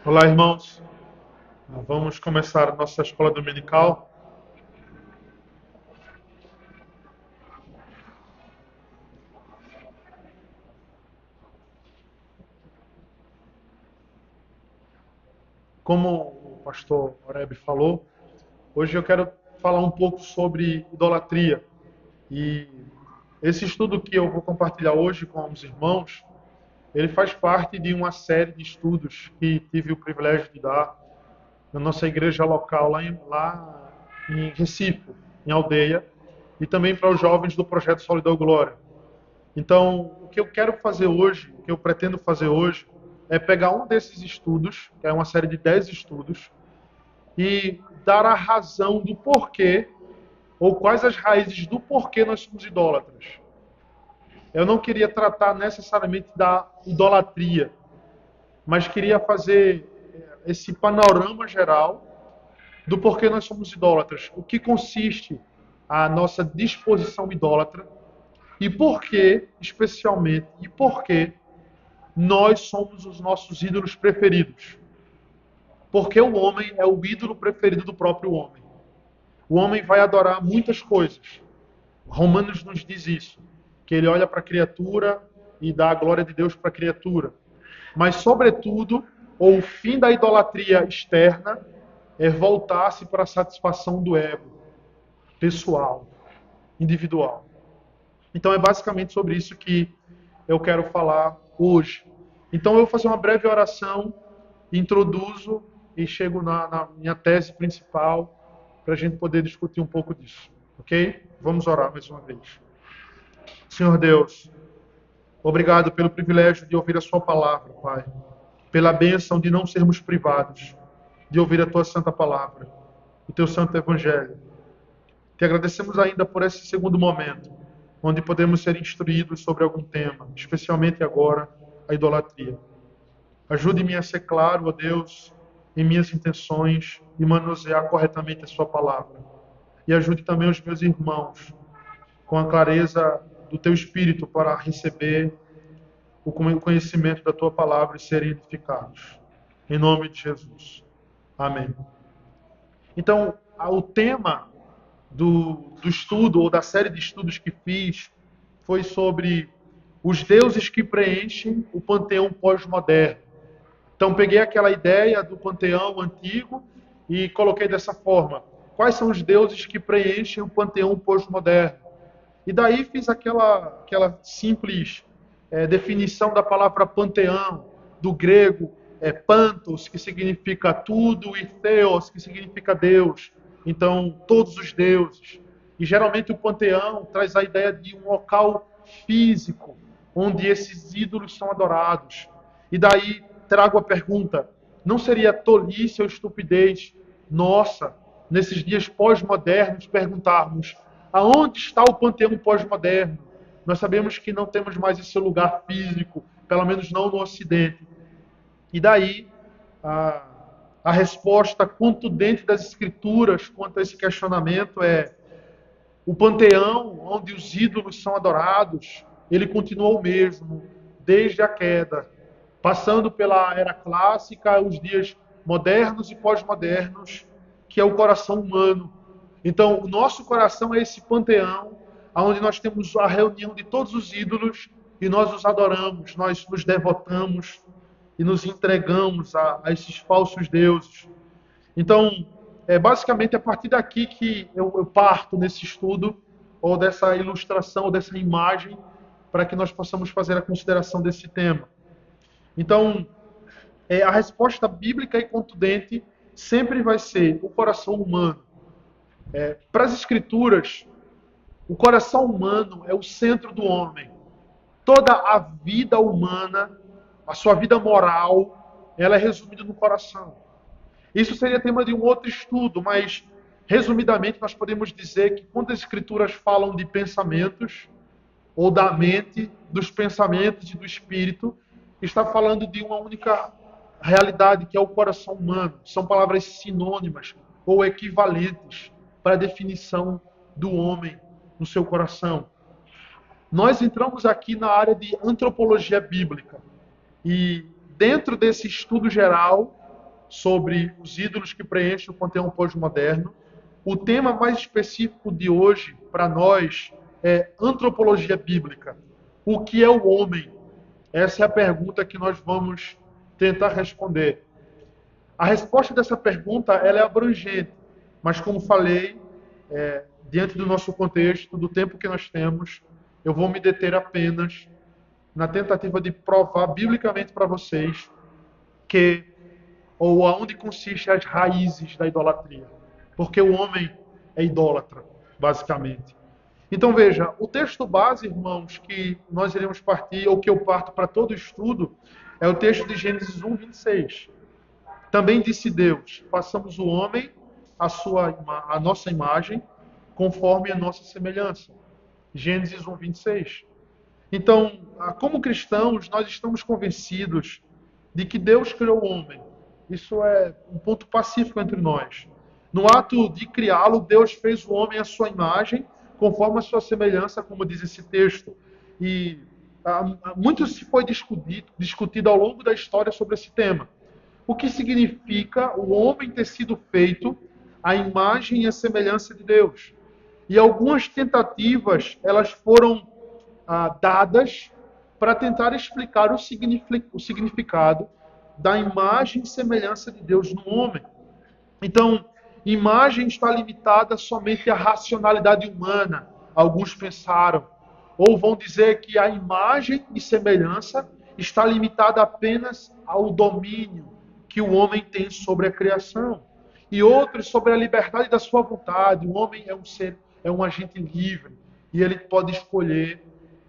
Olá, irmãos. Vamos começar a nossa escola dominical. Como o pastor Oreb falou, hoje eu quero falar um pouco sobre idolatria. E esse estudo que eu vou compartilhar hoje com os irmãos, ele faz parte de uma série de estudos que tive o privilégio de dar na nossa igreja local lá em Recife, em Aldeia, e também para os jovens do projeto Solidão Glória. Então, o que eu quero fazer hoje, o que eu pretendo fazer hoje, é pegar um desses estudos, que é uma série de 10 estudos, e dar a razão do porquê, ou quais as raízes do porquê nós somos idólatras. Eu não queria tratar necessariamente da idolatria, mas queria fazer esse panorama geral do porquê nós somos idólatras. O que consiste a nossa disposição idólatra e por que, especialmente, e por que nós somos os nossos ídolos preferidos. Porque o homem é o ídolo preferido do próprio homem. O homem vai adorar muitas coisas. Romanos nos diz isso, que ele olha para a criatura e dá a glória de Deus para a criatura. Mas, sobretudo, o fim da idolatria externa é voltar-se para a satisfação do ego, pessoal, individual. Então é basicamente sobre isso que eu quero falar hoje. Então eu vou fazer uma breve oração, introduzo e chego na minha tese principal para a gente poder discutir um pouco disso. Ok? Vamos orar mais uma vez. Senhor Deus, obrigado pelo privilégio de ouvir a Sua palavra, Pai. Pela bênção de não sermos privados de ouvir a Tua santa palavra, o Teu santo evangelho. Te agradecemos ainda por esse segundo momento, onde podemos ser instruídos sobre algum tema, especialmente agora, a idolatria. Ajude-me a ser claro, ó Deus, em minhas intenções e manusear corretamente a Sua palavra. E ajude também os meus irmãos, com a clareza do Teu Espírito, para receber o conhecimento da Tua palavra e serem edificados. Em nome de Jesus. Amém. Então, o tema do estudo, ou da série de estudos que fiz, foi sobre os deuses que preenchem o panteão pós-moderno. Então, peguei aquela ideia do panteão antigo e coloquei dessa forma. Quais são os deuses que preenchem o panteão pós-moderno? E daí fiz aquela simples definição da palavra panteão, do grego pantos, que significa tudo, e theos, que significa Deus. Então, todos os deuses. E geralmente o panteão traz a ideia de um local físico, onde esses ídolos são adorados. E daí trago a pergunta: não seria tolice ou estupidez nossa, nesses dias pós-modernos, perguntarmos aonde está o panteão pós-moderno? Nós sabemos que não temos mais esse lugar físico, pelo menos não no Ocidente. E daí a resposta contundente das Escrituras quanto a esse questionamento é: o panteão onde os ídolos são adorados, ele continua o mesmo desde a queda, passando pela era clássica, os dias modernos e pós-modernos, que é o coração humano. Então, o nosso coração é esse panteão, onde nós temos a reunião de todos os ídolos e nós os adoramos, nós nos devotamos e nos entregamos a esses falsos deuses. Então, é basicamente a partir daqui que eu parto nesse estudo, ou dessa ilustração, ou dessa imagem, para que nós possamos fazer a consideração desse tema. Então, a resposta bíblica e contundente sempre vai ser o coração humano. Para as Escrituras, o coração humano é o centro do homem. Toda a vida humana, a sua vida moral, ela é resumida no coração. Isso seria tema de um outro estudo, mas, resumidamente, nós podemos dizer que quando as Escrituras falam de pensamentos, ou da mente, dos pensamentos e do espírito, está falando de uma única realidade, que é o coração humano. São palavras sinônimas ou equivalentes para a definição do homem no seu coração. Nós entramos aqui na área de antropologia bíblica. E dentro desse estudo geral, sobre os ídolos que preenchem o panteão pós-moderno. O tema mais específico de hoje, para nós, é antropologia bíblica. O que é o homem? Essa é a pergunta que nós vamos tentar responder. A resposta dessa pergunta ela é abrangente, mas como falei, diante do nosso contexto, do tempo que nós temos, eu vou me deter apenas na tentativa de provar biblicamente para vocês que, ou aonde consistem as raízes da idolatria. Porque o homem é idólatra, basicamente. Então veja, o texto base, irmãos, que nós iremos partir, ou que eu parto para todo o estudo, é o texto de Gênesis 1, 26. Também disse Deus, façamos o homem a nossa imagem, conforme a nossa semelhança. Gênesis 1, 26. Então, como cristãos, nós estamos convencidos de que Deus criou o homem. Isso é um ponto pacífico entre nós. No ato de criá-lo, Deus fez o homem à sua imagem, conforme a sua semelhança, como diz esse texto. E muito se foi discutido ao longo da história sobre esse tema. O que significa o homem ter sido feito à imagem e à semelhança de Deus? E algumas tentativas, elas foram dadas para tentar explicar o significado da imagem e semelhança de Deus no homem. Então, imagem está limitada somente à racionalidade humana, alguns pensaram. Ou vão dizer que a imagem e semelhança está limitada apenas ao domínio que o homem tem sobre a criação. E outros sobre a liberdade da sua vontade. O homem é um agente livre e ele pode escolher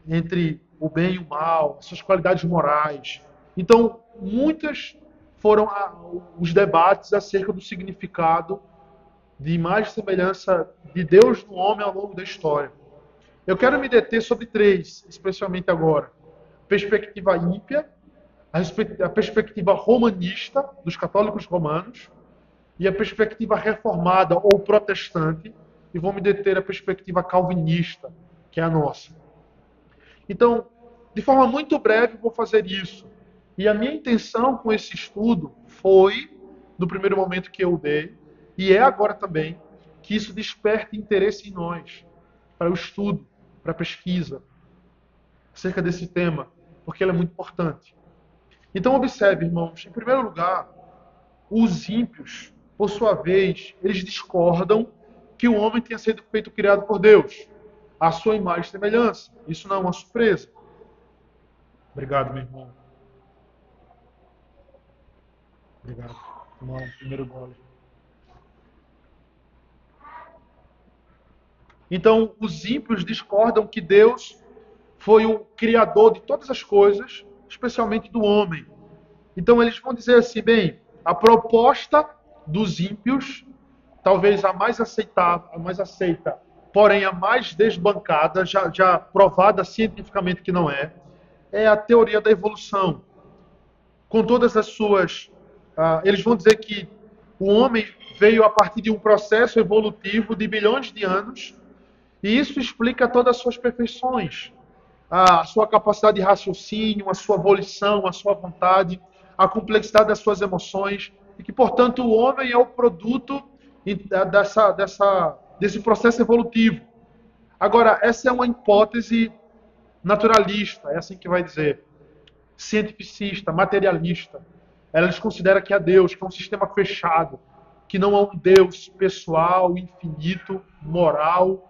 entre o bem e o mal, suas qualidades morais. Então, muitas foram os debates acerca do significado de imagem e semelhança de Deus no homem ao longo da história. Eu quero me deter sobre três, especialmente agora. Perspectiva ímpia, a perspectiva romanista dos católicos romanos e a perspectiva reformada ou protestante, e vou me deter a perspectiva calvinista, que é a nossa. Então, de forma muito breve, vou fazer isso. E a minha intenção com esse estudo foi, no primeiro momento que eu dei, e é agora também, que isso desperte interesse em nós, para o estudo, para a pesquisa, acerca desse tema, porque ele é muito importante. Então, observe, irmãos, em primeiro lugar, os ímpios, por sua vez, eles discordam que o homem tenha sido feito criado por Deus, à sua imagem e semelhança. Isso não é uma surpresa. Obrigado, meu irmão. Obrigado. Tomar um primeiro gole. Então, os ímpios discordam que Deus foi o criador de todas as coisas, especialmente do homem. Então, eles vão dizer assim, bem, a proposta dos ímpios, talvez a mais aceitável, a mais aceita, porém a mais desbancada, já provada cientificamente que não é a teoria da evolução. Com todas as suas... eles vão dizer que o homem veio a partir de um processo evolutivo de bilhões de anos, e isso explica todas as suas perfeições. A sua capacidade de raciocínio, a sua volição, a sua vontade, a complexidade das suas emoções, e que, portanto, o homem é o produto desse processo evolutivo. Agora, essa é uma hipótese naturalista, é assim que vai dizer, cientificista, materialista. Eles consideram que há Deus, que é um sistema fechado, que não há um Deus pessoal, infinito, moral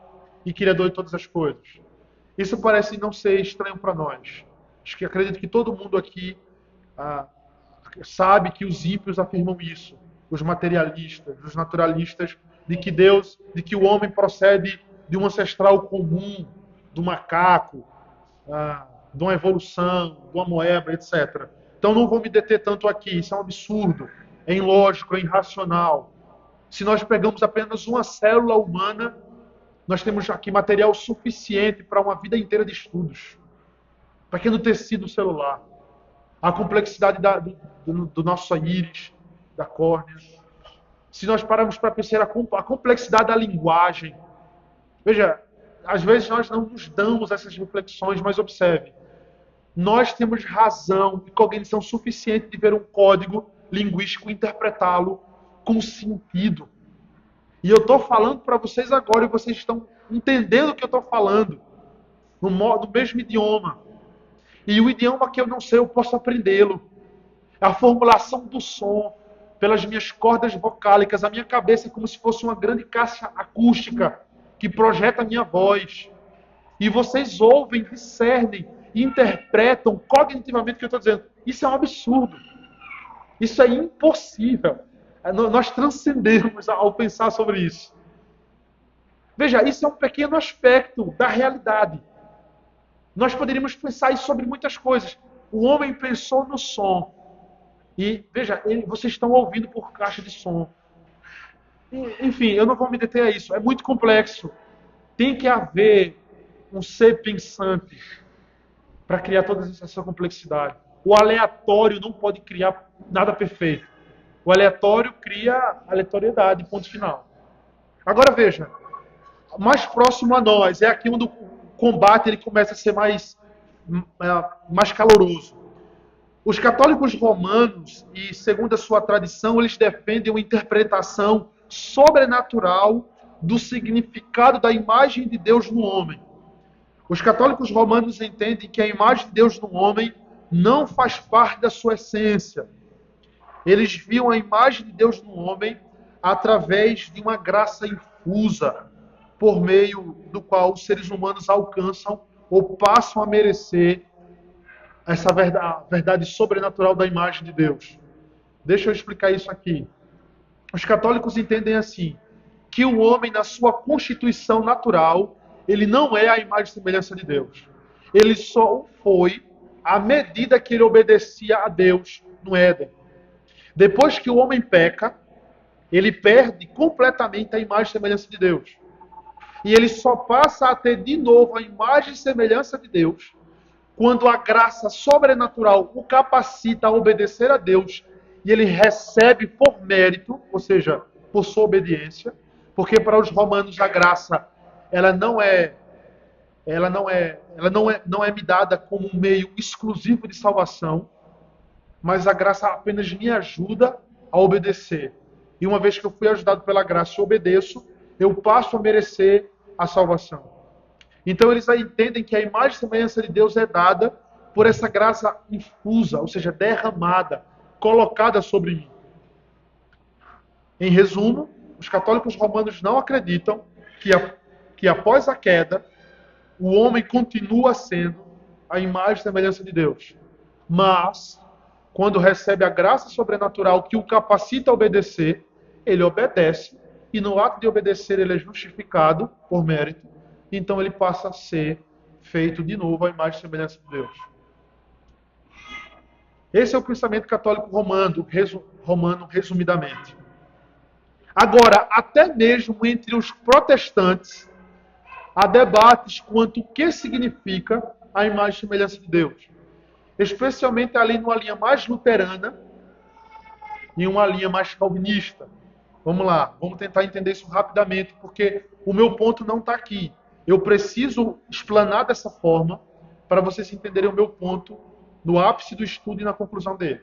e criador de todas as coisas. Isso parece não ser estranho para nós. Acho que acredito que todo mundo aqui sabe que os ímpios afirmam isso. Os materialistas, os naturalistas, de que Deus, de que o homem procede de um ancestral comum, do macaco, de uma evolução, de uma moeba, etc. Então não vou me deter tanto aqui. Isso é um absurdo, é ilógico, é irracional. Se nós pegamos apenas uma célula humana, nós temos aqui material suficiente para uma vida inteira de estudos. Pequeno tecido celular, a complexidade do nosso íris, da córnea. Se nós pararmos para pensar a complexidade da linguagem, veja, às vezes nós não nos damos essas reflexões, mas observe, nós temos razão e cognição suficiente de ver um código linguístico interpretá-lo com sentido. E eu estou falando para vocês agora e vocês estão entendendo o que eu estou falando, no mesmo idioma. E o idioma que eu não sei, eu posso aprendê-lo. A formulação do som, pelas minhas cordas vocálicas, a minha cabeça é como se fosse uma grande caixa acústica que projeta a minha voz. E vocês ouvem, discernem, interpretam cognitivamente o que eu estou dizendo. Isso é um absurdo. Isso é impossível. Nós transcendemos ao pensar sobre isso. Veja, isso é um pequeno aspecto da realidade. Nós poderíamos pensar isso sobre muitas coisas. O homem pensou no som. E, veja, vocês estão ouvindo por caixa de som. Enfim, eu não vou me deter a isso. É muito complexo. Tem que haver um ser pensante para criar toda essa complexidade. O aleatório não pode criar nada perfeito. O aleatório cria aleatoriedade, ponto final. Agora veja, mais próximo a nós, é aqui onde o combate ele começa a ser mais caloroso. Os católicos romanos, e segundo a sua tradição, eles defendem uma interpretação sobrenatural do significado da imagem de Deus no homem. Os católicos romanos entendem que a imagem de Deus no homem não faz parte da sua essência. Eles viam a imagem de Deus no homem através de uma graça infusa, por meio do qual os seres humanos alcançam ou passam a merecer essa verdade sobrenatural da imagem de Deus. Deixa eu explicar isso aqui. Os católicos entendem assim, que o homem, na sua constituição natural, ele não é a imagem e semelhança de Deus. Ele só foi à medida que ele obedecia a Deus no Éden. Depois que o homem peca, ele perde completamente a imagem e semelhança de Deus. E ele só passa a ter de novo a imagem e semelhança de Deus quando a graça sobrenatural o capacita a obedecer a Deus e ele recebe por mérito, ou seja, por sua obediência, porque para os romanos a graça ela não é me dada como um meio exclusivo de salvação, mas a graça apenas me ajuda a obedecer. E uma vez que eu fui ajudado pela graça e obedeço, eu passo a merecer a salvação. Então eles aí entendem que a imagem e semelhança de Deus é dada por essa graça infusa, ou seja, derramada, colocada sobre mim. Em resumo, os católicos romanos não acreditam que após a queda, o homem continua sendo a imagem e semelhança de Deus. Mas, quando recebe a graça sobrenatural que o capacita a obedecer, ele obedece, e no ato de obedecer ele é justificado por mérito, então ele passa a ser feito de novo a imagem e semelhança de Deus. Esse é o pensamento católico romano, resumidamente. Agora, até mesmo entre os protestantes, há debates quanto o que significa a imagem e semelhança de Deus. Especialmente ali numa linha mais luterana e uma linha mais calvinista. Vamos lá, vamos tentar entender isso rapidamente, porque o meu ponto não está aqui. Eu preciso explanar dessa forma para vocês entenderem o meu ponto no ápice do estudo e na conclusão dele.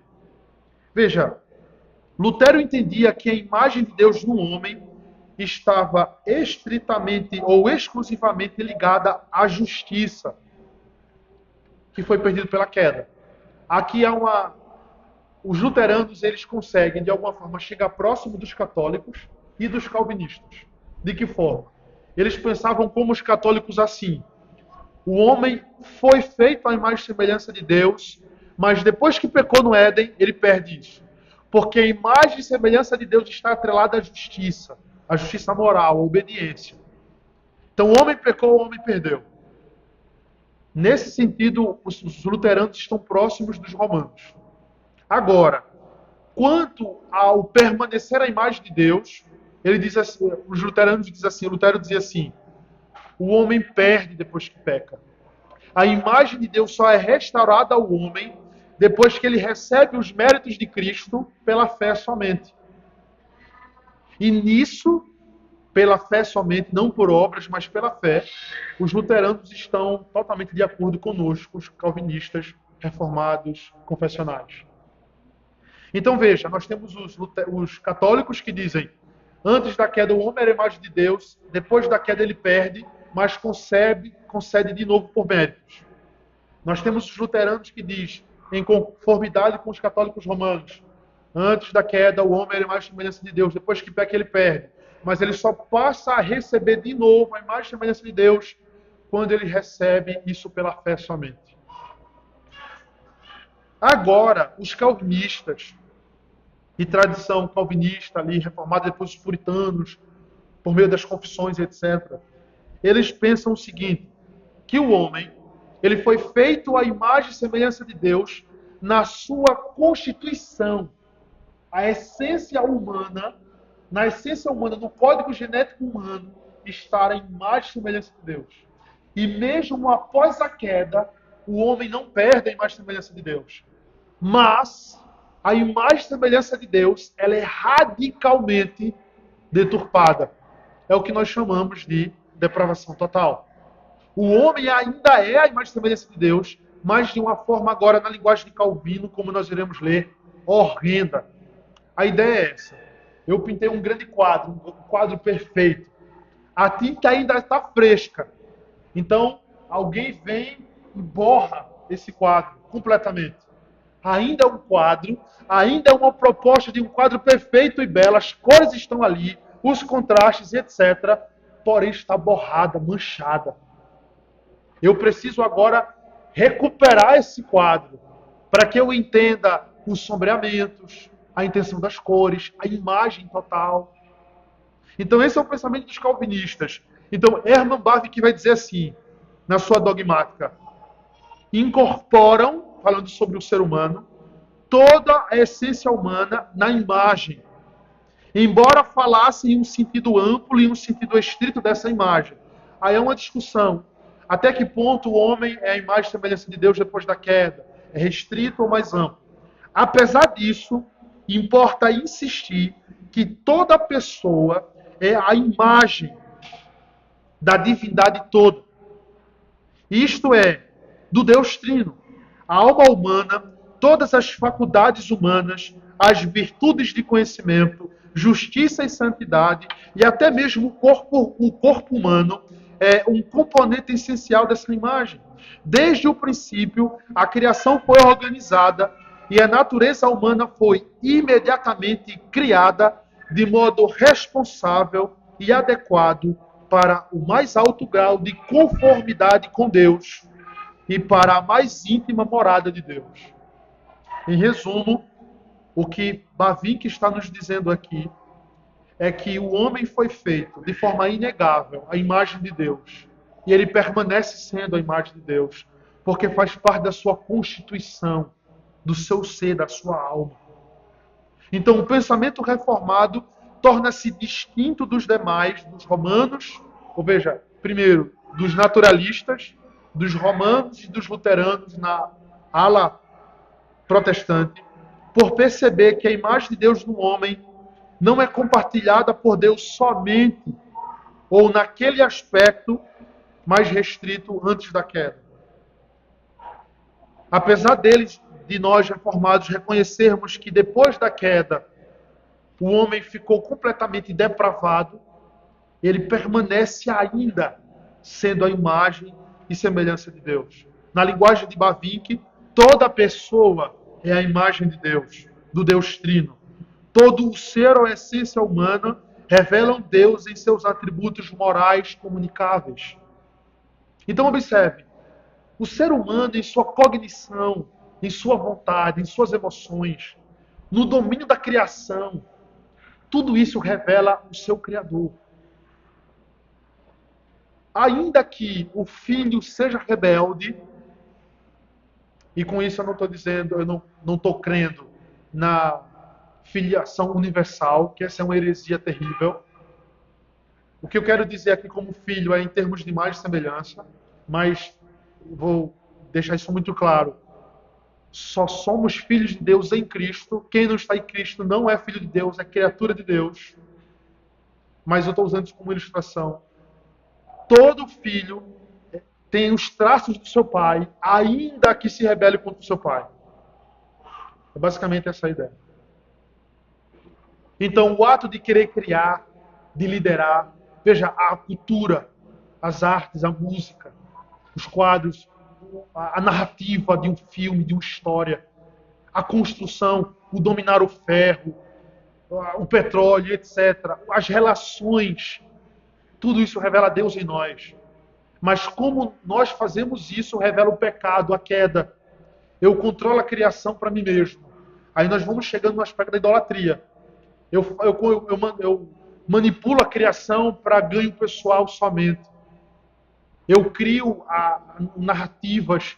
Veja, Lutero entendia que a imagem de Deus no homem estava estritamente ou exclusivamente ligada à justiça, que foi perdido pela queda. Aqui há os luteranos, eles conseguem, de alguma forma, chegar próximo dos católicos e dos calvinistas. De que forma? Eles pensavam como os católicos assim. O homem foi feito à imagem e semelhança de Deus, mas depois que pecou no Éden, ele perde isso. Porque a imagem e semelhança de Deus está atrelada à justiça moral, à obediência. Então o homem pecou, o homem perdeu. Nesse sentido, os luteranos estão próximos dos romanos. Agora, quanto ao permanecer a imagem de Deus, ele diz assim, os luteranos dizem assim, Lutero dizia assim, o homem perde depois que peca. A imagem de Deus só é restaurada ao homem depois que ele recebe os méritos de Cristo pela fé somente. E nisso, pela fé somente, não por obras, mas pela fé, os luteranos estão totalmente de acordo conosco, os calvinistas, reformados, confessionais. Então veja, nós temos os católicos que dizem: antes da queda o homem era a imagem de Deus, depois da queda ele perde, mas concede de novo por méritos. Nós temos os luteranos que diz, em conformidade com os católicos romanos: antes da queda o homem era a imagem e semelhança de Deus, depois que peca ele perde. Mas ele só passa a receber de novo a imagem e semelhança de Deus quando ele recebe isso pela fé somente. Agora, os calvinistas, de tradição calvinista ali, reformada, depois os puritanos, por meio das confissões, etc., eles pensam o seguinte, que o homem, ele foi feito à imagem e semelhança de Deus na sua constituição. A essência humana, na essência humana, no código genético humano, está a imagem e semelhança de Deus. E mesmo após a queda, o homem não perde a imagem e semelhança de Deus. Mas a imagem e semelhança de Deus, ela é radicalmente deturpada. É o que nós chamamos de depravação total. O homem ainda é a imagem e semelhança de Deus, mas de uma forma agora, na linguagem de Calvino, como nós iremos ler, horrenda. A ideia é essa. Eu pintei um grande quadro, um quadro perfeito. A tinta ainda está fresca. Então, alguém vem e borra esse quadro completamente. Ainda é um quadro, ainda é uma proposta de um quadro perfeito e belo, as cores estão ali, os contrastes, etc. Porém, está borrada, manchada. Eu preciso agora recuperar esse quadro para que eu entenda os sombreamentos, a intenção das cores, a imagem total. Então, esse é o pensamento dos calvinistas. Então, Hermann Bavinck vai dizer assim, na sua dogmática: incorporam, falando sobre o ser humano, toda a essência humana na imagem. Embora falasse em um sentido amplo e em um sentido estrito dessa imagem. Aí é uma discussão. Até que ponto o homem é a imagem e semelhança de Deus depois da queda? É restrito ou mais amplo? Apesar disso, importa insistir que toda pessoa é a imagem da divindade toda. Isto é, do Deus Trino. A alma humana, todas as faculdades humanas, as virtudes de conhecimento, justiça e santidade, e até mesmo o corpo humano, é um componente essencial dessa imagem. Desde o princípio, a criação foi organizada e a natureza humana foi imediatamente criada de modo responsável e adequado para o mais alto grau de conformidade com Deus e para a mais íntima morada de Deus. Em resumo, o que Bavinck está nos dizendo aqui é que o homem foi feito de forma inegável à imagem de Deus. E ele permanece sendo a imagem de Deus, porque faz parte da sua constituição, do seu ser, da sua alma. Então, o pensamento reformado torna-se distinto dos demais, dos romanos, ou veja, primeiro, dos naturalistas, dos romanos e dos luteranos na ala protestante, por perceber que a imagem de Deus no homem não é compartilhada por Deus somente ou naquele aspecto mais restrito antes da queda. Apesar de nós reformados reconhecermos que depois da queda o homem ficou completamente depravado, ele permanece ainda sendo a imagem e semelhança de Deus. Na linguagem de Bavinck, toda pessoa é a imagem de Deus, do Deus Trino. Todo o ser ou essência humana revelam Deus em seus atributos morais comunicáveis. Então observe, o ser humano em sua cognição, em sua vontade, em suas emoções, no domínio da criação, tudo isso revela o seu Criador. Ainda que o filho seja rebelde, e com isso eu não estou dizendo, eu não estou crendo na filiação universal, que essa é uma heresia terrível. O que eu quero dizer aqui como filho é em termos de imagem e semelhança, mas vou deixar isso muito claro. Só somos filhos de Deus em Cristo. Quem não está em Cristo não é filho de Deus, é criatura de Deus. Mas eu estou usando isso como ilustração. Todo filho tem os traços do seu pai, ainda que se rebele contra o seu pai. É basicamente essa a ideia. Então, o ato de querer criar, de liderar, veja, a cultura, as artes, a música, os quadros, a narrativa de um filme, de uma história, a construção, o dominar o ferro, o petróleo, etc. As relações, tudo isso revela Deus em nós. Mas como nós fazemos isso, revela o pecado, a queda. Eu controlo a criação para mim mesmo. Aí nós vamos chegando no aspecto da idolatria. Eu manipulo a criação para ganho pessoal somente. Eu crio narrativas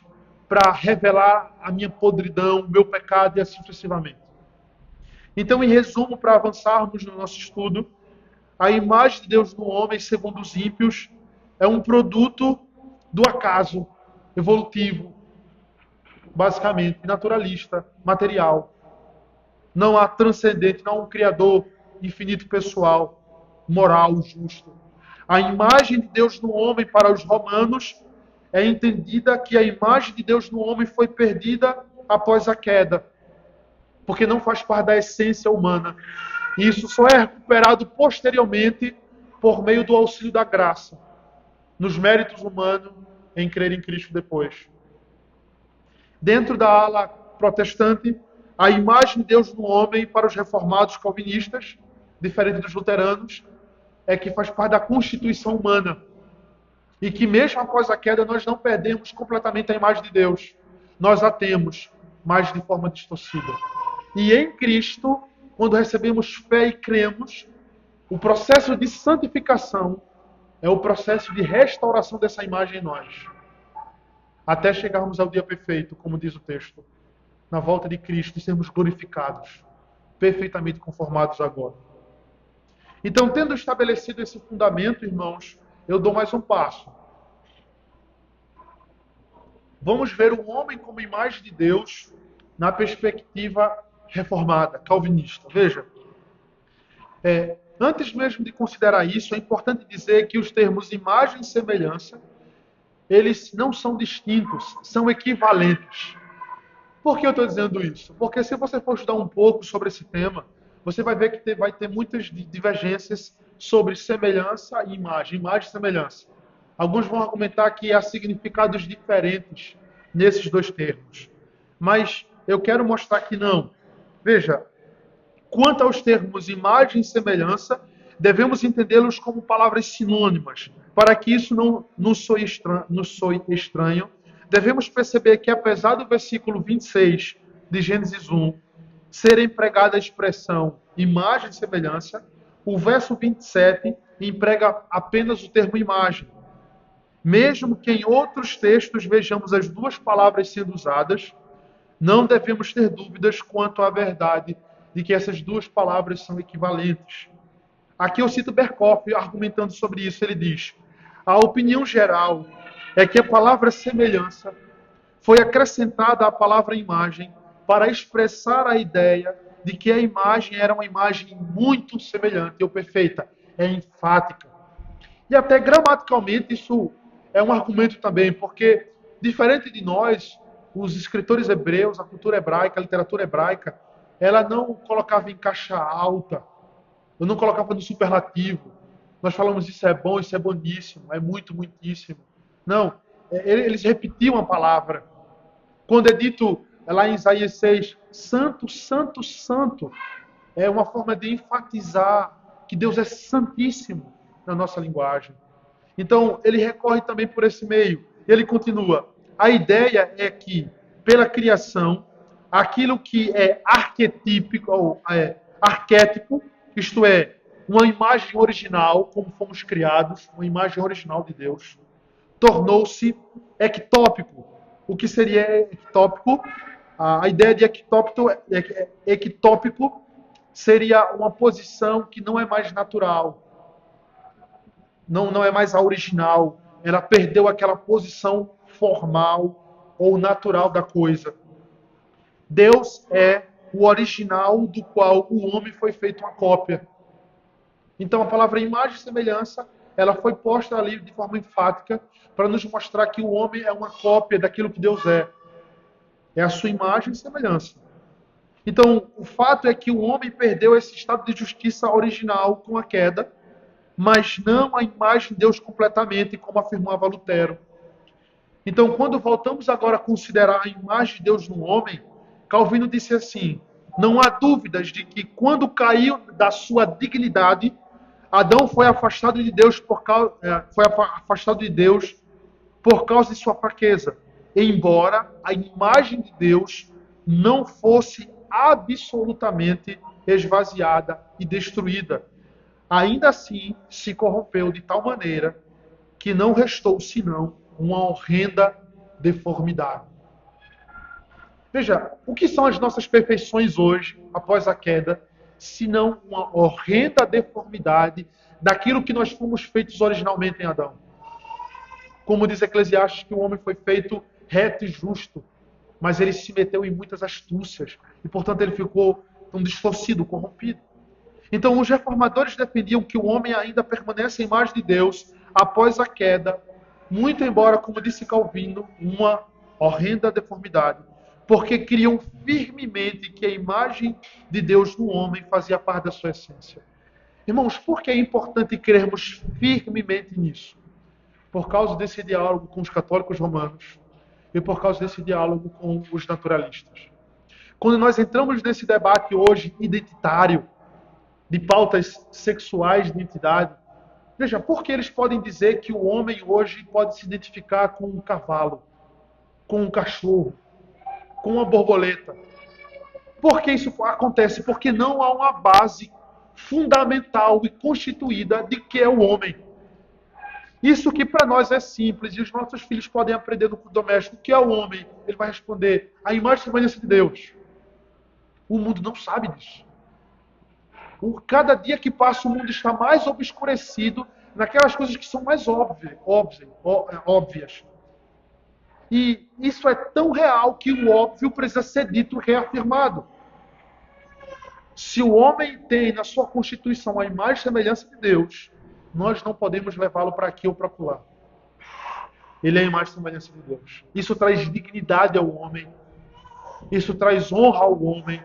para revelar a minha podridão, o meu pecado e assim sucessivamente. Então, em resumo, para avançarmos no nosso estudo, a imagem de Deus no homem, segundo os ímpios, é um produto do acaso evolutivo, basicamente, naturalista, material. Não há transcendente, não há um criador infinito pessoal, moral, justo. A imagem de Deus no homem para os romanos é entendida que a imagem de Deus no homem foi perdida após a queda, porque não faz parte da essência humana. E isso só é recuperado posteriormente por meio do auxílio da graça, nos méritos humanos em crer em Cristo depois. Dentro da ala protestante, a imagem de Deus no homem para os reformados calvinistas, diferente dos luteranos, é que faz parte da constituição humana. E que mesmo após a queda nós não perdemos completamente a imagem de Deus. Nós a temos, mas de forma distorcida. E em Cristo, quando recebemos fé e cremos, o processo de santificação é o processo de restauração dessa imagem em nós. Até chegarmos ao dia perfeito, como diz o texto, na volta de Cristo e sermos glorificados, perfeitamente conformados agora. Então, tendo estabelecido esse fundamento, irmãos, eu dou mais um passo. Vamos ver o homem como imagem de Deus na perspectiva reformada, calvinista. Veja, antes mesmo de considerar isso, é importante dizer que os termos imagem e semelhança, eles não são distintos, são equivalentes. Por que eu estou dizendo isso? Porque se você for estudar um pouco sobre esse tema, você vai ver que vai ter muitas divergências sobre semelhança e imagem e semelhança. Alguns vão argumentar que há significados diferentes nesses dois termos. Mas eu quero mostrar que não. Veja, quanto aos termos imagem e semelhança, devemos entendê-los como palavras sinônimas. Para que isso não nos soe estranho, devemos perceber que, apesar do versículo 26 de Gênesis 1 ser empregada a expressão imagem e semelhança, o verso 27 emprega apenas o termo imagem. Mesmo que em outros textos vejamos as duas palavras sendo usadas, não devemos ter dúvidas quanto à verdade de que essas duas palavras são equivalentes. Aqui eu cito Berkoff argumentando sobre isso. Ele diz: a opinião geral é que a palavra semelhança foi acrescentada à palavra imagem para expressar a ideia de que a imagem era uma imagem muito semelhante ou perfeita, é enfática. E até gramaticalmente isso é um argumento também, porque diferente de nós, os escritores hebreus, a cultura hebraica, a literatura hebraica, ela não colocava em caixa alta, eu não colocava no superlativo. Nós falamos isso é bom, isso é boníssimo, é muito, muitíssimo. Não, eles repetiam a palavra. Quando é dito lá em Isaías 6, santo, santo, santo, é uma forma de enfatizar que Deus é santíssimo na nossa linguagem. Então, ele recorre também por esse meio. Ele continua. A ideia é que, pela criação, aquilo que é arquetípico, ou arquétipo, isto é, uma imagem original, como fomos criados, uma imagem original de Deus, tornou-se ectópico. O que seria ectópico? A ideia de ectópico seria uma posição que não é mais natural, não é mais a original. Ela perdeu aquela posição formal ou natural da coisa. Deus é o original do qual o homem foi feito uma cópia. Então a palavra imagem e semelhança, ela foi posta ali de forma enfática para nos mostrar que o homem é uma cópia daquilo que Deus é. É a sua imagem e semelhança. Então, o fato é que o homem perdeu esse estado de justiça original com a queda, mas não a imagem de Deus completamente, como afirmava Lutero. Então, quando voltamos agora a considerar a imagem de Deus no homem, Calvino disse assim: não há dúvidas de que quando caiu da sua dignidade, Adão foi afastado de Deus por causa de sua fraqueza, embora a imagem de Deus não fosse absolutamente esvaziada e destruída. Ainda assim, se corrompeu de tal maneira que não restou senão uma horrenda deformidade. Veja, o que são as nossas perfeições hoje, após a queda, senão uma horrenda deformidade daquilo que nós fomos feitos originalmente em Adão? Como diz Eclesiastes, que o homem foi feito reto e justo, mas ele se meteu em muitas astúcias e, portanto, ele ficou um distorcido, corrompido. Então, os reformadores defendiam que o homem ainda permanece à imagem de Deus após a queda, muito embora, como disse Calvino, uma horrenda deformidade, porque criam firmemente que a imagem de Deus no homem fazia parte da sua essência. Irmãos, por que é importante crermos firmemente nisso? Por causa desse diálogo com os católicos romanos e por causa desse diálogo com os naturalistas. Quando nós entramos nesse debate hoje identitário, de pautas sexuais de identidade, veja, por que eles podem dizer que o homem hoje pode se identificar com um cavalo, com um cachorro, com uma borboleta? Por que isso acontece? Porque não há uma base fundamental e constituída de que é o homem. Isso que para nós é simples e os nossos filhos podem aprender no culto doméstico. O que é o homem? Ele vai responder: a imagem e semelhança de Deus. O mundo não sabe disso. Cada dia que passa, o mundo está mais obscurecido naquelas coisas que são mais óbvias. E isso é tão real que o óbvio precisa ser dito e reafirmado. Se o homem tem na sua constituição a imagem e semelhança de Deus, nós não podemos levá-lo para aqui ou para lá. Ele é a imagem e semelhança de Deus. Isso traz dignidade ao homem. Isso traz honra ao homem.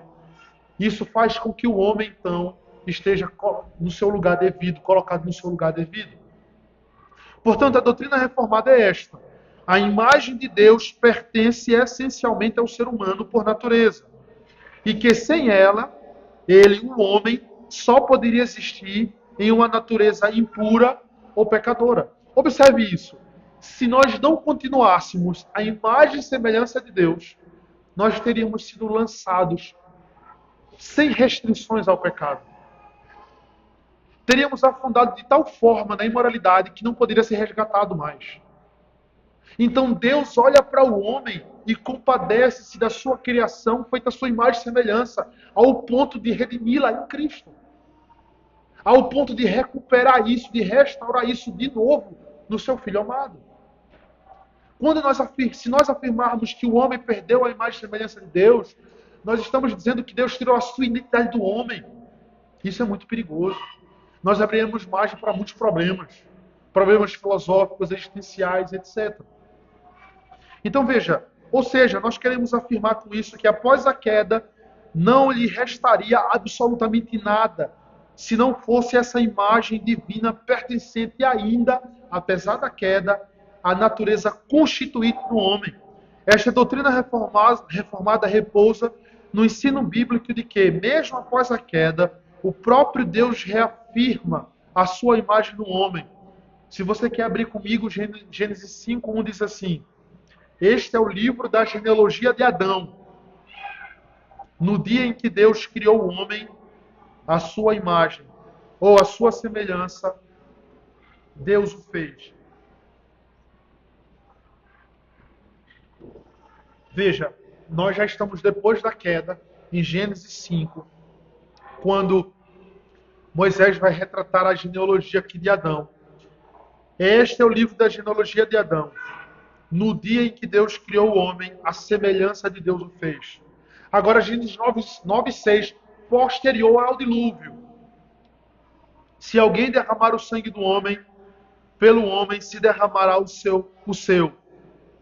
Isso faz com que o homem, então, esteja no seu lugar devido, colocado no seu lugar devido. Portanto, a doutrina reformada é esta: a imagem de Deus pertence essencialmente ao ser humano por natureza. E que sem ela, ele, o homem, só poderia existir em uma natureza impura ou pecadora. Observe isso. Se nós não continuássemos a imagem e semelhança de Deus, nós teríamos sido lançados sem restrições ao pecado. Teríamos afundado de tal forma na imoralidade que não poderia ser resgatado mais. Então Deus olha para o homem e compadece-se da sua criação, feita a sua imagem e semelhança, ao ponto de redimi-la em Cristo. Ao ponto de recuperar isso, de restaurar isso de novo no seu Filho amado. Se nós afirmarmos que o homem perdeu a imagem e semelhança de Deus, nós estamos dizendo que Deus tirou a sua identidade do homem. Isso é muito perigoso. Nós abriremos margem para muitos problemas. Problemas filosóficos, existenciais, etc. Então veja, ou seja, nós queremos afirmar com isso que após a queda, não lhe restaria absolutamente nada, se não fosse essa imagem divina pertencente ainda, apesar da queda, à natureza constituída no homem. Esta doutrina reformada repousa no ensino bíblico de que, mesmo após a queda, o próprio Deus reafirma a sua imagem no homem. Se você quer abrir comigo, Gênesis 5:1 diz assim: este é o livro da genealogia de Adão. No dia em que Deus criou o homem, a sua imagem, ou a sua semelhança, Deus o fez. Veja, nós já estamos depois da queda, em Gênesis 5, quando Moisés vai retratar a genealogia aqui de Adão. Este é o livro da genealogia de Adão. No dia em que Deus criou o homem, a semelhança de Deus o fez. Agora, Gênesis 9:6, posterior ao dilúvio. Se alguém derramar o sangue do homem, pelo homem se derramará o seu.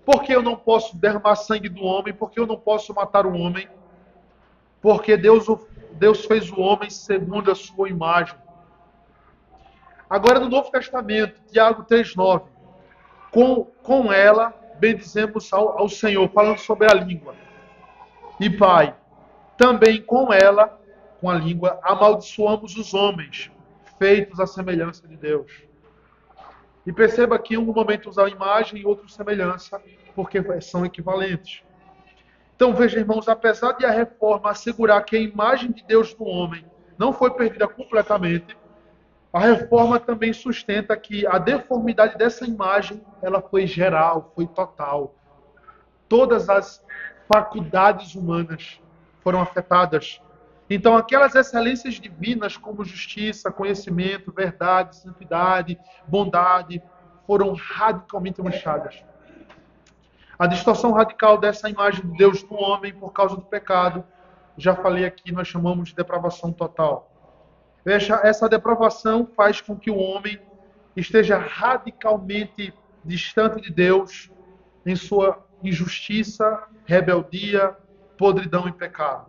Por que eu não posso derramar sangue do homem? Por que eu não posso matar o homem? porque Deus fez o homem segundo a sua imagem. Agora no Novo Testamento, Tiago 3,9, com ela bendizemos ao Senhor, falando sobre a língua. E Pai, também com ela, com a língua, amaldiçoamos os homens, feitos à semelhança de Deus. E perceba que um momento usa a imagem e outro semelhança, porque são equivalentes. Então veja, irmãos, apesar de a reforma assegurar que a imagem de Deus no homem não foi perdida completamente, a reforma também sustenta que a deformidade dessa imagem, ela foi geral, foi total. Todas as faculdades humanas foram afetadas. Então, aquelas excelências divinas como justiça, conhecimento, verdade, santidade, bondade, foram radicalmente manchadas. A distorção radical dessa imagem de Deus no homem por causa do pecado, já falei aqui, nós chamamos de depravação total. Essa depravação faz com que o homem esteja radicalmente distante de Deus em sua injustiça, rebeldia, podridão e pecado.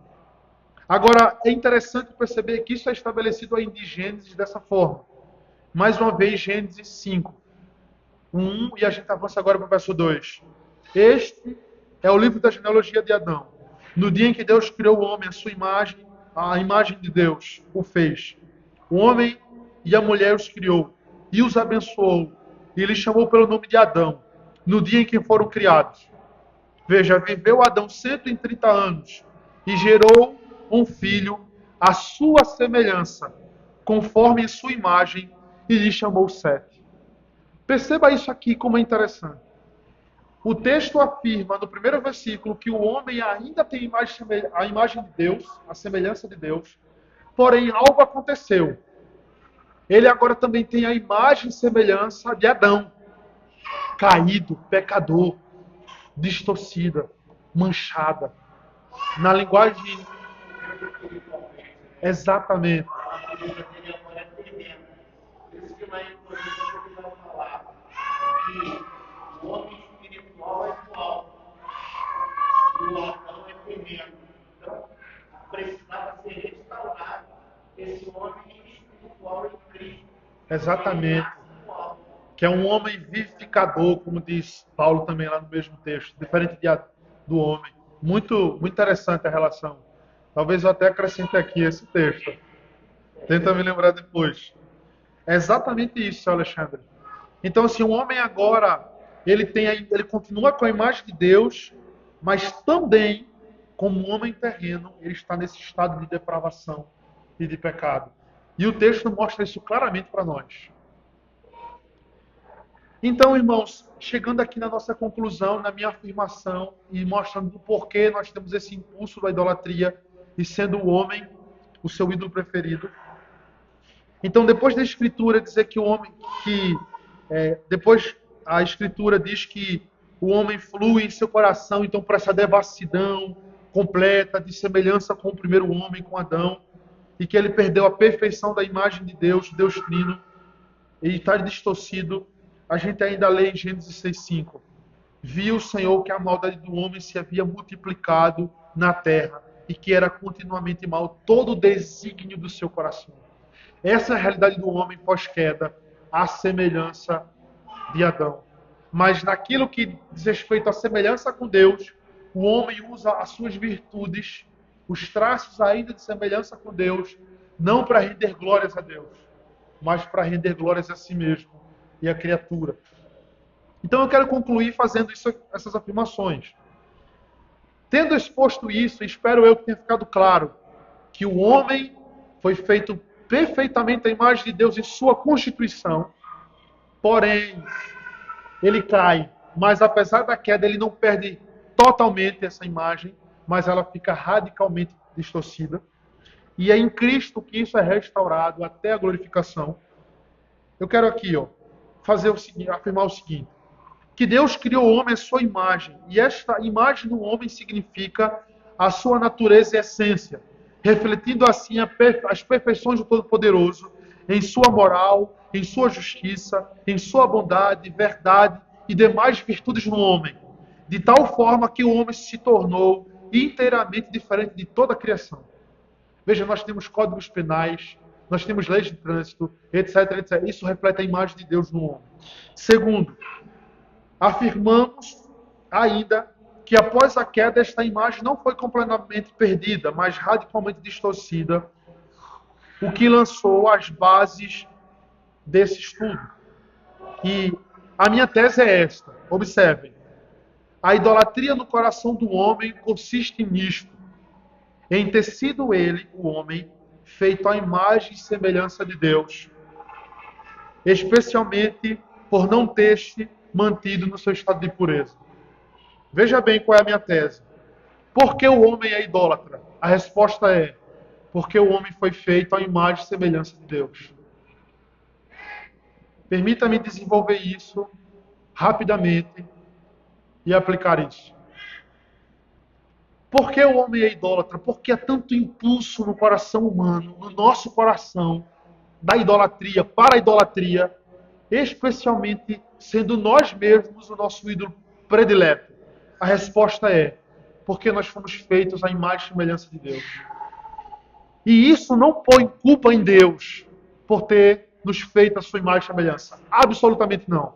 Agora, é interessante perceber que isso é estabelecido ainda em Gênesis dessa forma. Mais uma vez, Gênesis 5, 1, e a gente avança agora para o verso 2. Este é o livro da genealogia de Adão. No dia em que Deus criou o homem, a imagem de Deus o fez. O homem e a mulher os criou e os abençoou. E lhes chamou pelo nome de Adão, no dia em que foram criados. Veja, viveu Adão 130 anos e gerou um filho à sua semelhança, conforme a sua imagem, e lhe chamou Sete. Perceba isso aqui como é interessante. O texto afirma no primeiro versículo que o homem ainda tem a imagem de Deus, a semelhança de Deus, porém algo aconteceu. Ele agora também tem a imagem e semelhança de Adão, caído, pecador, distorcida, manchada. Na linguagem... Exatamente. O homem espiritual é igual. E o Adão é terreno. Então, precisava ser restaurado esse homem espiritual em Cristo. Exatamente. Que é um homem vivificador, como diz Paulo também lá no mesmo texto, diferente do homem. Muito interessante a relação. Talvez eu até acrescente aqui esse texto. Tenta me lembrar depois. É exatamente isso, Alexandre. Então, assim, o homem agora, ele continua com a imagem de Deus, mas também, como um homem terreno, ele está nesse estado de depravação e de pecado. E o texto mostra isso claramente para nós. Então, irmãos, chegando aqui na nossa conclusão, na minha afirmação, e mostrando o porquê nós temos esse impulso da idolatria, e sendo o homem o seu ídolo preferido. Então, depois da Escritura dizer que o homem, depois a Escritura diz que o homem flui em seu coração, então para essa devassidão completa, de semelhança com o primeiro homem, com Adão, e que ele perdeu a perfeição da imagem de Deus, Deus Trino, e está distorcido. A gente ainda lê em Gênesis 6,5. Viu o Senhor que a maldade do homem se havia multiplicado na terra e que era continuamente mal todo o desígnio do seu coração. Essa é a realidade do homem pós-queda, à semelhança de Adão. Mas naquilo que diz respeito à semelhança com Deus, o homem usa as suas virtudes, os traços ainda de semelhança com Deus, não para render glórias a Deus, mas para render glórias a si mesmo e a criatura. Então eu quero concluir fazendo essas afirmações. Tendo exposto isso, espero eu que tenha ficado claro que o homem foi feito perfeitamente à imagem de Deus em sua constituição, porém, ele cai, mas apesar da queda, ele não perde totalmente essa imagem, mas ela fica radicalmente distorcida. E é em Cristo que isso é restaurado até a glorificação. Eu quero aqui, afirmar o seguinte, que Deus criou o homem à sua imagem, e esta imagem do homem significa a sua natureza e essência, refletindo assim as perfeições do Todo-Poderoso em sua moral, em sua justiça, em sua bondade, verdade e demais virtudes no homem, de tal forma que o homem se tornou inteiramente diferente de toda a criação. Veja, nós temos códigos penais, nós temos leis de trânsito, etc, etc. Isso reflete a imagem de Deus no homem. Segundo, afirmamos ainda que após a queda, esta imagem não foi completamente perdida, mas radicalmente distorcida, o que lançou as bases desse estudo. E a minha tese é esta. Observem. A idolatria no coração do homem consiste nisto, em ter sido ele, o homem, feito à imagem e semelhança de Deus, especialmente por não ter-se mantido no seu estado de pureza. Veja bem qual é a minha tese. Por que o homem é idólatra? A resposta é, porque o homem foi feito à imagem e semelhança de Deus. Permita-me desenvolver isso rapidamente e aplicar isso. Por que o homem é idólatra? Porque há tanto impulso no coração humano, no nosso coração, da idolatria para a idolatria, especialmente sendo nós mesmos o nosso ídolo predileto. A resposta é, porque nós fomos feitos à imagem e semelhança de Deus. E isso não põe culpa em Deus por ter nos feito a sua imagem e semelhança. Absolutamente não.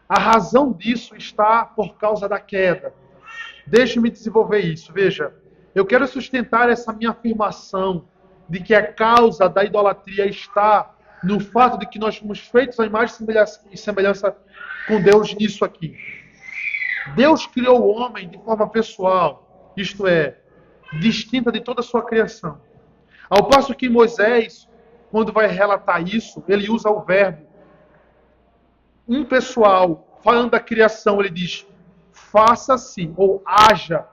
A razão disso está por causa da queda. Deixe-me desenvolver isso. Veja, eu quero sustentar essa minha afirmação de que a causa da idolatria está no fato de que nós fomos feitos à imagem e semelhança com Deus nisso aqui. Deus criou o homem de forma pessoal, isto é, distinta de toda a sua criação. Ao passo que Moisés, quando vai relatar isso, ele usa o verbo impessoal, falando da criação, ele diz, faça-se, ou haja.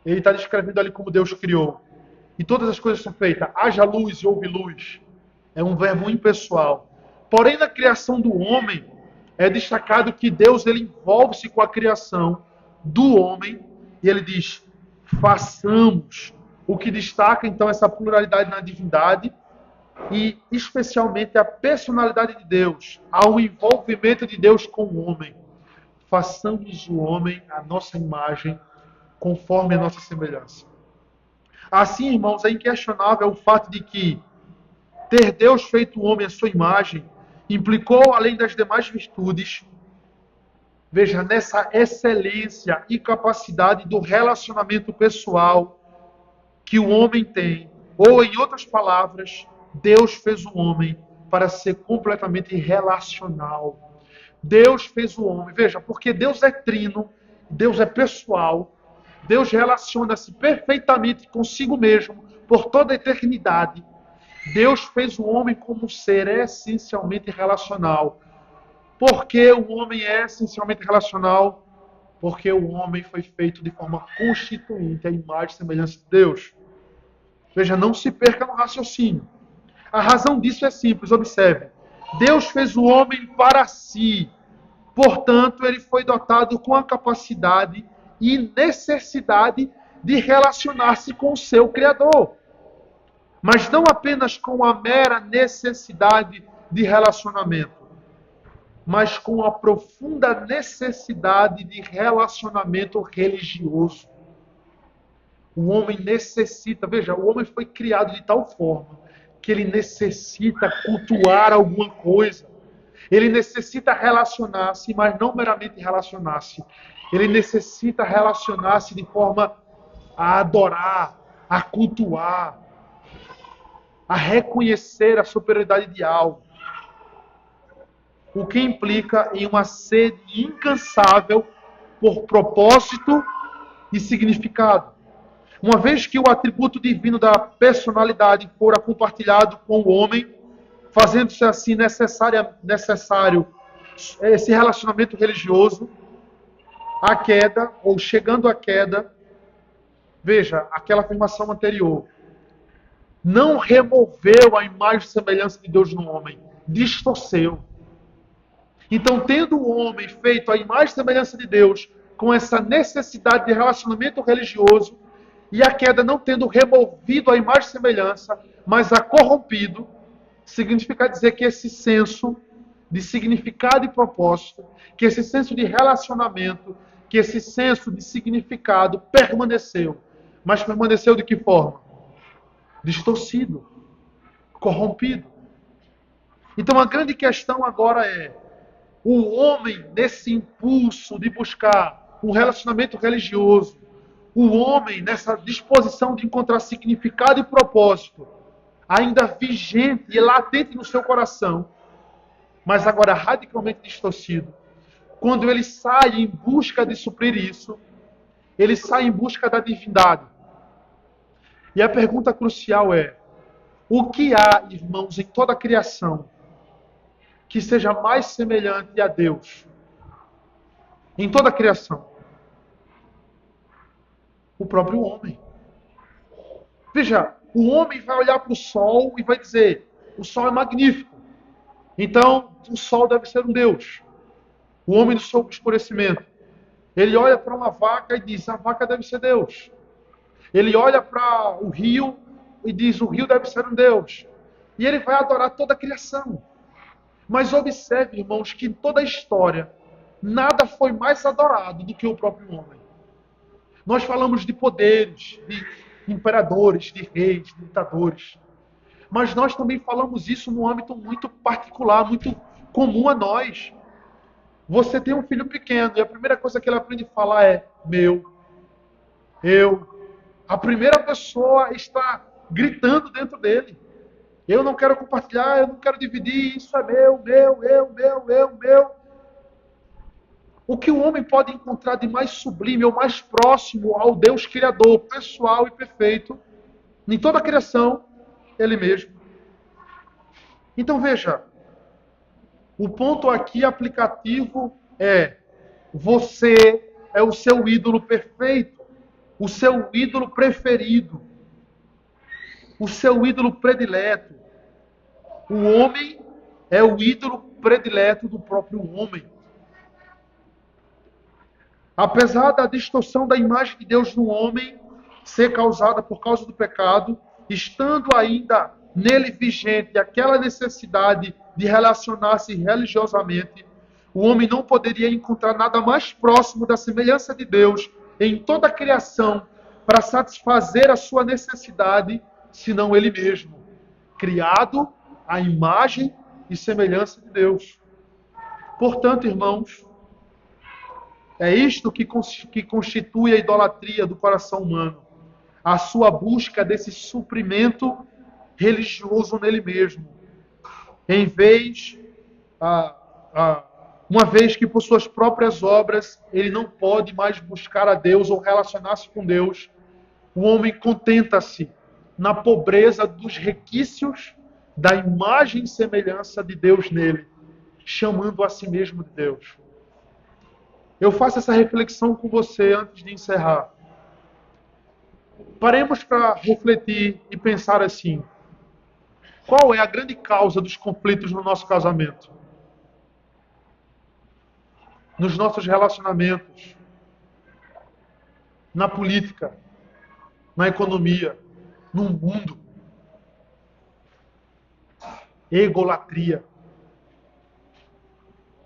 Ele está descrevendo ali como Deus criou. E todas as coisas são feitas. Haja luz e houve luz. É um verbo impessoal. Porém, na criação do homem, é destacado que Deus ele envolve-se com a criação do homem e ele diz, façamos. O que destaca, então, essa pluralidade na divindade e, especialmente, a personalidade de Deus. Há um envolvimento de Deus com o homem. Façamos o homem à nossa imagem, conforme a nossa semelhança. Assim, irmãos, é inquestionável o fato de que ter Deus feito o homem à sua imagem implicou, além das demais virtudes, veja, nessa excelência e capacidade do relacionamento pessoal que o homem tem. Ou, em outras palavras, Deus fez o homem para ser completamente relacional. Deus fez o homem. Veja, porque Deus é trino, Deus é pessoal, Deus relaciona-se perfeitamente consigo mesmo por toda a eternidade. Deus fez o homem como um ser essencialmente relacional. Por que o homem é essencialmente relacional? Porque o homem foi feito de forma constituinte à imagem e semelhança de Deus. Veja, não se perca no raciocínio. A razão disso é simples, observe. Deus fez o homem para si. Portanto, ele foi dotado com a capacidade e necessidade de relacionar-se com o seu Criador. Mas não apenas com a mera necessidade de relacionamento, mas com a profunda necessidade de relacionamento religioso. O homem necessita, veja, o homem foi criado de tal forma que ele necessita cultuar alguma coisa. Ele necessita relacionar-se, mas não meramente relacionar-se. Ele necessita relacionar-se de forma a adorar, a cultuar, a reconhecer a superioridade de algo. O que implica em uma sede incansável por propósito e significado. Uma vez que o atributo divino da personalidade fora compartilhado com o homem, fazendo-se assim necessário esse relacionamento religioso, a queda, ou chegando à queda, veja, aquela afirmação anterior, não removeu a imagem e semelhança de Deus no homem, distorceu. Então, tendo o homem feito a imagem e semelhança de Deus, com essa necessidade de relacionamento religioso, e a queda não tendo removido a imagem e semelhança, mas a corrompido, significa dizer que esse senso de significado e propósito, que esse senso de relacionamento, que esse senso de significado permaneceu. Mas permaneceu de que forma? Distorcido, corrompido. Então a grande questão agora é, o homem, nesse impulso de buscar um relacionamento religioso, o homem, nessa disposição de encontrar significado e propósito, ainda vigente e latente no seu coração, mas agora radicalmente distorcido, quando ele sai em busca de suprir isso, ele sai em busca da divindade. E a pergunta crucial é, o que há, irmãos, em toda a criação que seja mais semelhante a Deus? Em toda a criação. O próprio homem. Veja, o homem vai olhar para o sol e vai dizer, o sol é magnífico. Então, o sol deve ser um Deus. O homem do seu escurecimento. Ele olha para uma vaca e diz, a vaca deve ser Deus. Ele olha para o rio e diz, o rio deve ser um Deus. E ele vai adorar toda a criação. Mas observe, irmãos, que em toda a história, nada foi mais adorado do que o próprio homem. Nós falamos de poderes, de imperadores, de reis, de ditadores. Mas nós também falamos isso num âmbito muito particular, muito comum a nós. Você tem um filho pequeno e a primeira coisa que ele aprende a falar é meu, eu. A primeira pessoa está gritando dentro dele. Eu não quero compartilhar, eu não quero dividir, isso é meu, meu. O que o homem pode encontrar de mais sublime ou mais próximo ao Deus Criador, pessoal e perfeito, em toda a criação, Ele mesmo. Então veja, o ponto aqui aplicativo é, você é o seu ídolo perfeito, o seu ídolo preferido, o seu ídolo predileto. O homem é o ídolo predileto do próprio homem. Apesar da distorção da imagem de Deus no homem ser causada por causa do pecado, estando ainda nele vigente aquela necessidade de relacionar-se religiosamente, o homem não poderia encontrar nada mais próximo da semelhança de Deus em toda a criação para satisfazer a sua necessidade, senão ele mesmo, criado à imagem e semelhança de Deus. Portanto, irmãos, é isto que constitui a idolatria do coração humano. A sua busca desse suprimento religioso nele mesmo. Em vez, uma vez que por suas próprias obras ele não pode mais buscar a Deus ou relacionar-se com Deus, o homem contenta-se na pobreza dos requisitos da imagem e semelhança de Deus nele, chamando a si mesmo de Deus. Eu faço essa reflexão com você antes de encerrar. Paremos para refletir e pensar assim. Qual é a grande causa dos conflitos no nosso casamento? Nos nossos relacionamentos? Na política? Na economia? No mundo? Egolatria.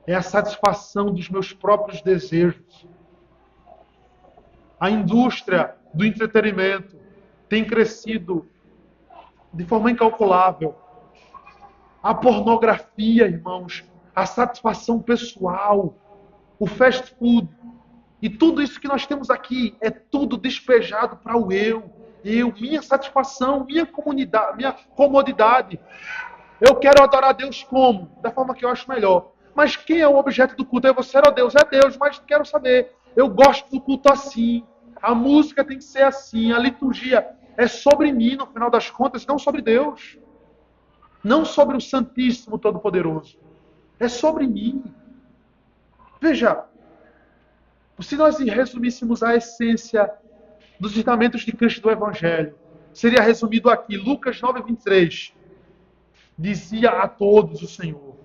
É a satisfação dos meus próprios desejos. A indústria do entretenimento tem crescido de forma incalculável. A pornografia, irmãos, a satisfação pessoal, o fast food, e tudo isso que nós temos aqui é tudo despejado para o eu, minha satisfação, minha comodidade. Eu quero adorar a Deus como? Da forma que eu acho melhor. Mas quem é o objeto do culto? É você ou Deus? É Deus, mas quero saber. Eu gosto do culto assim. A música tem que ser assim. A liturgia é sobre mim, no final das contas, não sobre Deus. Não sobre o Santíssimo Todo-Poderoso. É sobre mim. Veja, se nós resumíssemos a essência dos ensinamentos de Cristo do Evangelho, seria resumido aqui, Lucas 9:23. Dizia a todos o Senhor: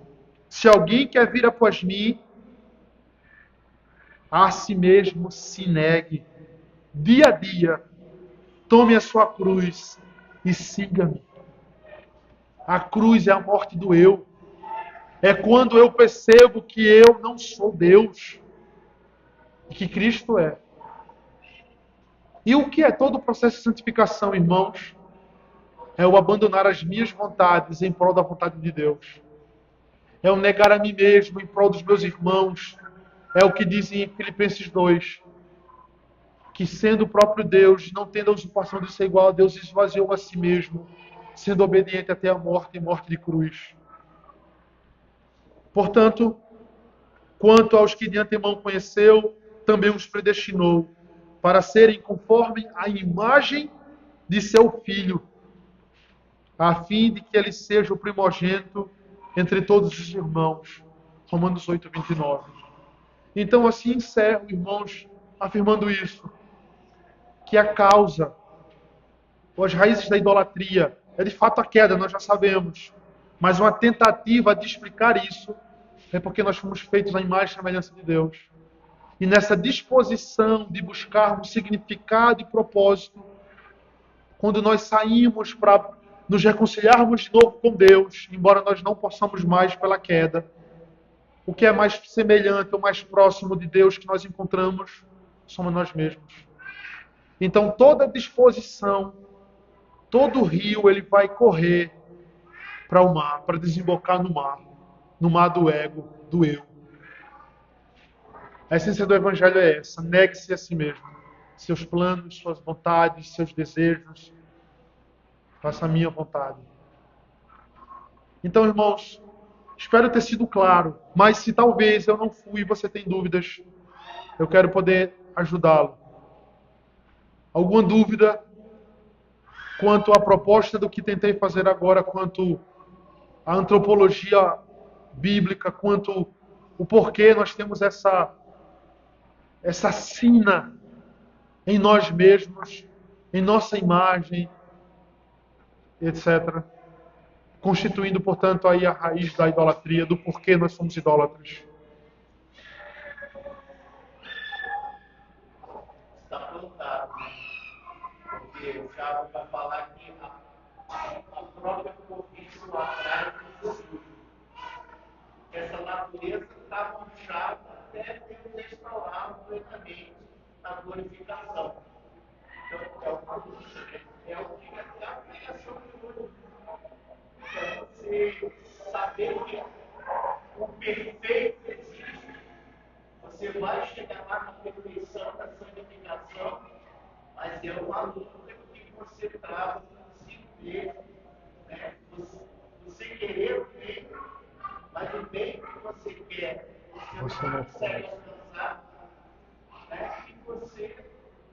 se alguém quer vir após mim, a si mesmo se negue, dia a dia, tome a sua cruz e siga-me. A cruz é a morte do eu. É quando eu percebo que eu não sou Deus. e que Cristo é. E o que é todo o processo de santificação, irmãos? É o abandonar as minhas vontades em prol da vontade de Deus. É o negar a mim mesmo em prol dos meus irmãos. É o que diz em Filipenses 2, que sendo o próprio Deus, não tendo a usurpação de ser igual a Deus, esvaziou a si mesmo, sendo obediente até a morte e morte de cruz. Portanto, quanto aos que de antemão conheceu, também os predestinou para serem conforme a imagem de seu Filho, a fim de que ele seja o primogênito entre todos os irmãos. Romanos 8, 29. Então, assim encerro, irmãos, afirmando isso, que a causa, ou as raízes da idolatria, é de fato a queda, nós já sabemos. Mas uma tentativa de explicar isso é porque nós fomos feitos à imagem e semelhança de Deus. E nessa disposição de buscarmos significado e propósito, quando nós saímos para nos reconciliarmos de novo com Deus, embora nós não possamos mais pela queda, o que é mais semelhante ou mais próximo de Deus que nós encontramos somos nós mesmos. Então toda disposição, todo rio, ele vai correr para o mar, para desembocar no mar do ego, do eu. A essência do Evangelho é essa: negue-se a si mesmo, seus planos, suas vontades, seus desejos. Faça a minha vontade. Então, irmãos, espero ter sido claro, mas se talvez eu não fui e você tem dúvidas, eu quero poder ajudá-lo. Alguma dúvida quanto à proposta do que tentei fazer agora, quanto à antropologia bíblica, quanto o porquê nós temos essa sina em nós mesmos, em nossa imagem, etc. Constituindo, portanto, aí a raiz da idolatria, do porquê nós somos idólatras. Está plantado, porque o Thiago vai falar que a própria corrupção atrás do Jesus. Essa natureza está manchada até Deus restaurar completamente a glorificação. Então, é uma luta, é o que é a criação de hoje. É você saber que o perfeito existe. Você vai chegar lá na perfeição da santificação, mas é uma luta que você trava consigo mesmo. Né? Você querer o bem, mas o bem que você quer, você não consegue alcançar. Né? E você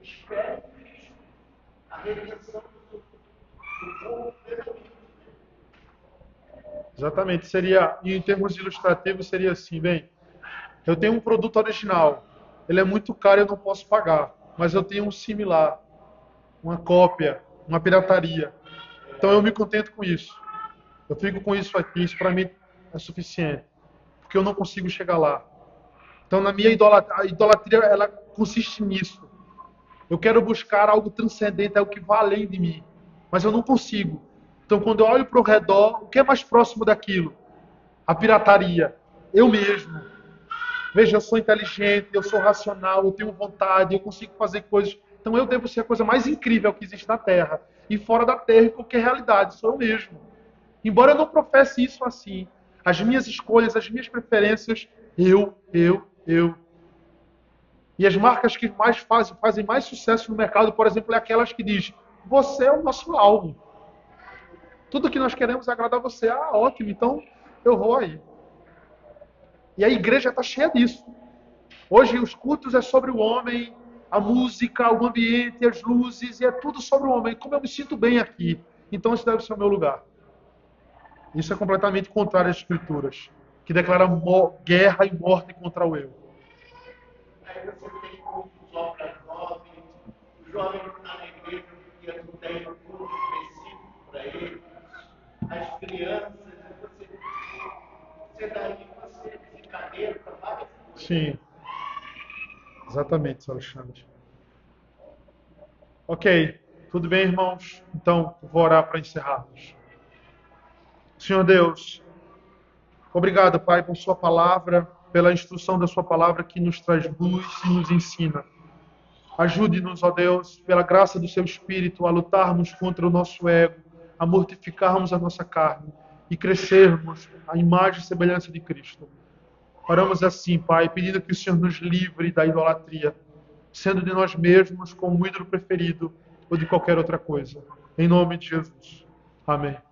espera em Cristo a redenção do povo perdido. Exatamente. Seria, em termos ilustrativos, seria assim, bem, eu tenho um produto original, ele é muito caro e eu não posso pagar, mas eu tenho um similar, uma cópia, uma pirataria. Então eu me contento com isso. Eu fico com isso aqui, isso para mim é suficiente, porque eu não consigo chegar lá. Então na minha a idolatria, ela consiste nisso. Eu quero buscar algo transcendente, algo que vá além de mim, mas eu não consigo. Então quando eu olho para o redor, o que é mais próximo daquilo? A pirataria. Eu mesmo. Veja, eu sou inteligente, eu sou racional, eu tenho vontade, eu consigo fazer coisas. Então eu devo ser a coisa mais incrível que existe na Terra. E fora da Terra, em qualquer realidade, sou eu mesmo. Embora eu não professe isso assim, as minhas escolhas, as minhas preferências, eu. E as marcas que mais fazem mais sucesso no mercado, por exemplo, é aquelas que dizem: você é o nosso alvo. Tudo que nós queremos é agradar você. Ah, ótimo, então eu vou aí. E a igreja está cheia disso. Hoje os cultos é sobre o homem, a música, o ambiente, as luzes, e é tudo sobre o homem. Como eu me sinto bem aqui, então esse deve ser o meu lugar. Isso é completamente contrário às Escrituras, que declaram guerra e morte contra o eu. Aí você tem culto só para jovens, o jovem que está na igreja porque não tem um culto específico para ele, as crianças, você daí você desencadeia para várias coisas. Sim, exatamente, Alexandre. Ok, tudo bem, irmãos? Então, vou orar para encerrarmos. Senhor Deus, obrigado, Pai, por sua palavra. pela instrução da sua palavra que nos traz luz e nos ensina. Ajude-nos, ó Deus, pela graça do seu Espírito, a lutarmos contra o nosso ego, a mortificarmos a nossa carne e crescermos à imagem e semelhança de Cristo. Oramos assim, Pai, pedindo que o Senhor nos livre da idolatria, sendo de nós mesmos como o ídolo preferido ou de qualquer outra coisa. Em nome de Jesus. Amém.